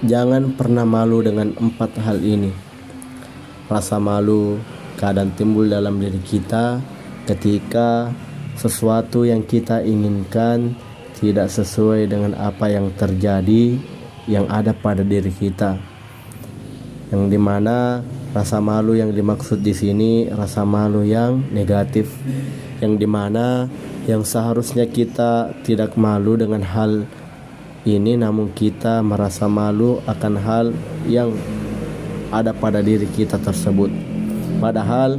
Jangan pernah malu dengan 4 hal ini. Rasa malu kadang timbul dalam diri kita ketika sesuatu yang kita inginkan tidak sesuai dengan apa yang terjadi yang ada pada diri kita. Yang dimana rasa malu yang dimaksud di sini rasa malu yang negatif, yang dimana yang seharusnya kita tidak malu dengan hal ini, namun kita merasa malu akan hal yang ada pada diri kita tersebut. Padahal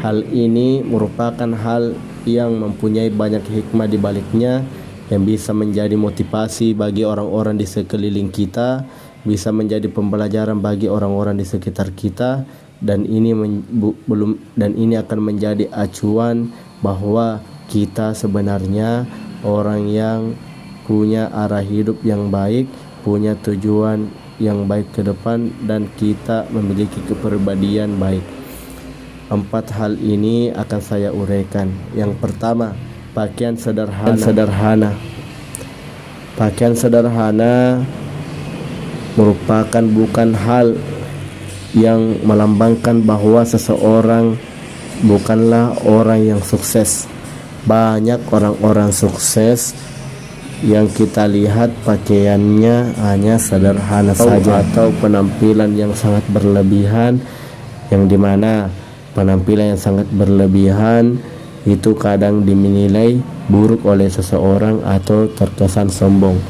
hal ini merupakan hal yang mempunyai banyak hikmah di baliknya, yang bisa menjadi motivasi bagi orang-orang di sekeliling kita, bisa menjadi pembelajaran bagi orang-orang di sekitar kita, dan ini akan menjadi acuan bahwa kita sebenarnya orang yang punya arah hidup yang baik, punya tujuan yang baik ke depan, dan kita memiliki kepribadian baik. 4 hal ini akan saya uraikan. Yang pertama, pakaian sederhana. Pakaian sederhana merupakan bukan hal yang melambangkan bahwa seseorang bukanlah orang yang sukses. Banyak orang-orang sukses yang kita lihat pakaiannya hanya sederhana saja, atau penampilan yang sangat berlebihan, yang dimana penampilan yang sangat berlebihan itu kadang dinilai buruk oleh seseorang atau terkesan sombong.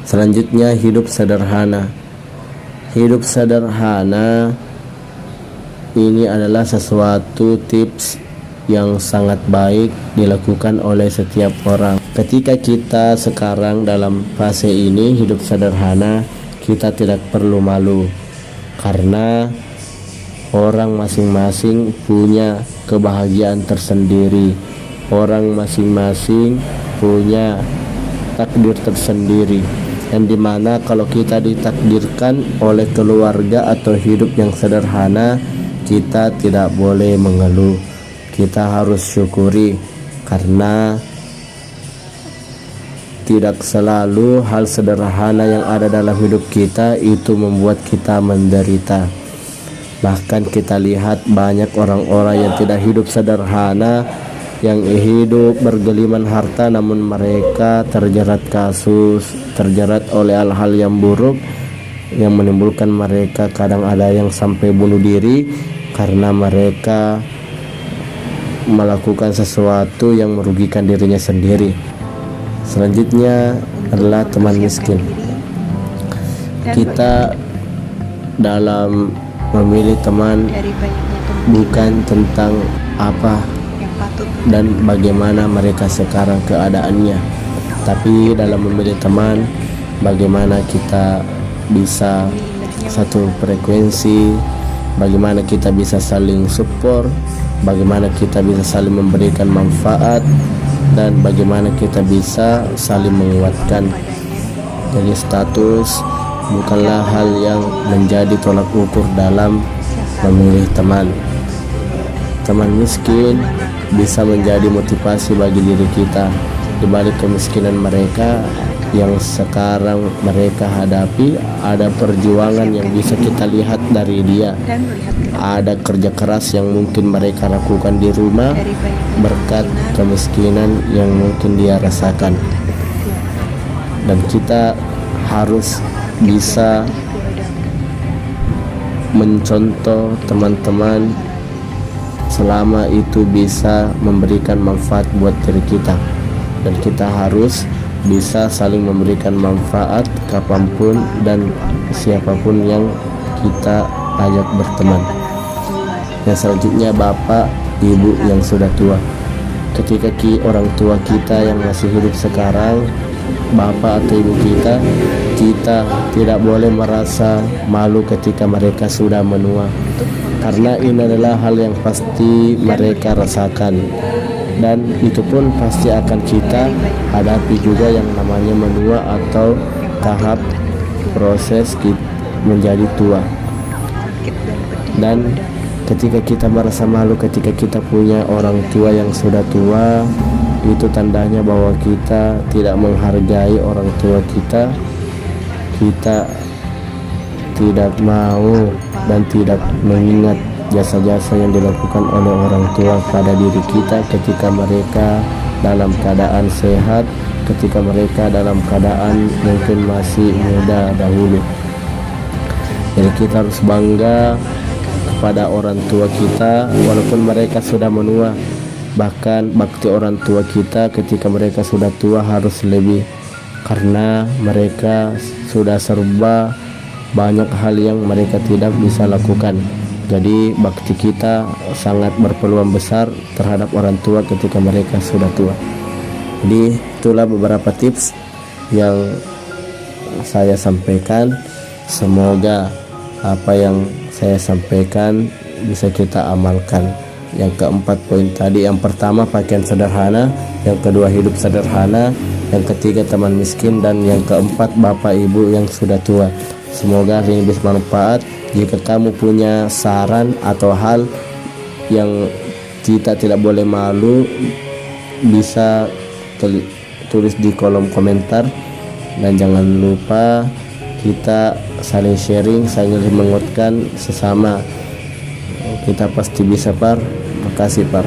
Selanjutnya, hidup sederhana. Hidup sederhana ini adalah sesuatu tips yang sangat baik dilakukan oleh setiap orang. Ketika kita sekarang dalam fase ini hidup sederhana, kita tidak perlu malu karena orang masing-masing punya kebahagiaan tersendiri. Orang masing-masing punya takdir tersendiri, yang dimana kalau kita ditakdirkan oleh keluarga atau hidup yang sederhana, kita tidak boleh mengeluh. Kita harus syukuri karena tidak selalu hal sederhana yang ada dalam hidup kita itu membuat kita menderita. Bahkan kita lihat banyak orang-orang yang tidak hidup sederhana, yang hidup bergeliman harta, namun mereka terjerat kasus, terjerat oleh hal-hal yang buruk yang menimbulkan mereka kadang ada yang sampai bunuh diri karena mereka melakukan sesuatu yang merugikan dirinya sendiri. Selanjutnya adalah teman miskin. Kita dalam memilih teman bukan tentang apa dan bagaimana mereka sekarang keadaannya, tapi dalam memilih teman bagaimana kita bisa satu frekuensi, bagaimana kita bisa saling support, bagaimana kita bisa saling memberikan manfaat, dan bagaimana kita bisa saling menguatkan. Jadi status bukanlah hal yang menjadi tolak ukur dalam memilih teman. Teman miskin bisa menjadi motivasi bagi diri kita. Di balik kemiskinan mereka yang sekarang mereka hadapi, ada perjuangan yang bisa kita lihat dari dia. Ada kerja keras yang mungkin mereka lakukan di rumah berkat kemiskinan yang mungkin dia rasakan. Dan kita harus bisa mencontoh teman-teman selama itu bisa memberikan manfaat buat diri kita, dan kita harus bisa saling memberikan manfaat kapanpun dan siapapun yang kita ajak berteman. Yang selanjutnya, bapak ibu yang sudah tua. Ketika orang tua kita yang masih hidup sekarang, bapak atau ibu kita tidak boleh merasa malu ketika mereka sudah menua, karena ini adalah hal yang pasti mereka rasakan, dan itu pun pasti akan kita hadapi juga yang namanya menua atau tahap proses menjadi tua. Dan ketika kita merasa malu ketika kita punya orang tua yang sudah tua, itu tandanya bahwa kita tidak menghargai orang tua kita. Kita tidak mau dan tidak mengingat jasa-jasa yang dilakukan oleh orang tua pada diri kita ketika mereka dalam keadaan sehat, ketika mereka dalam keadaan mungkin masih muda dahulu. Jadi kita harus bangga kepada orang tua kita walaupun mereka sudah menua. Bahkan bakti orang tua kita ketika mereka sudah tua harus lebih, karena mereka sudah serba banyak hal yang mereka tidak bisa lakukan. Jadi bakti kita sangat berpeluang besar terhadap orang tua ketika mereka sudah tua. Jadi itulah beberapa tips yang saya sampaikan. Semoga apa yang saya sampaikan bisa kita amalkan. Yang keempat poin tadi, yang pertama pakaian sederhana, yang kedua hidup sederhana, yang ketiga teman miskin, dan yang keempat bapak ibu yang sudah tua. Semoga ini bisa bermanfaat. Jika kamu punya saran atau hal yang kita tidak boleh malu, bisa tulis di kolom komentar. Dan jangan lupa kita saling sharing, saling menguatkan sesama. Kita pasti bisa, Par. Makasih, Par.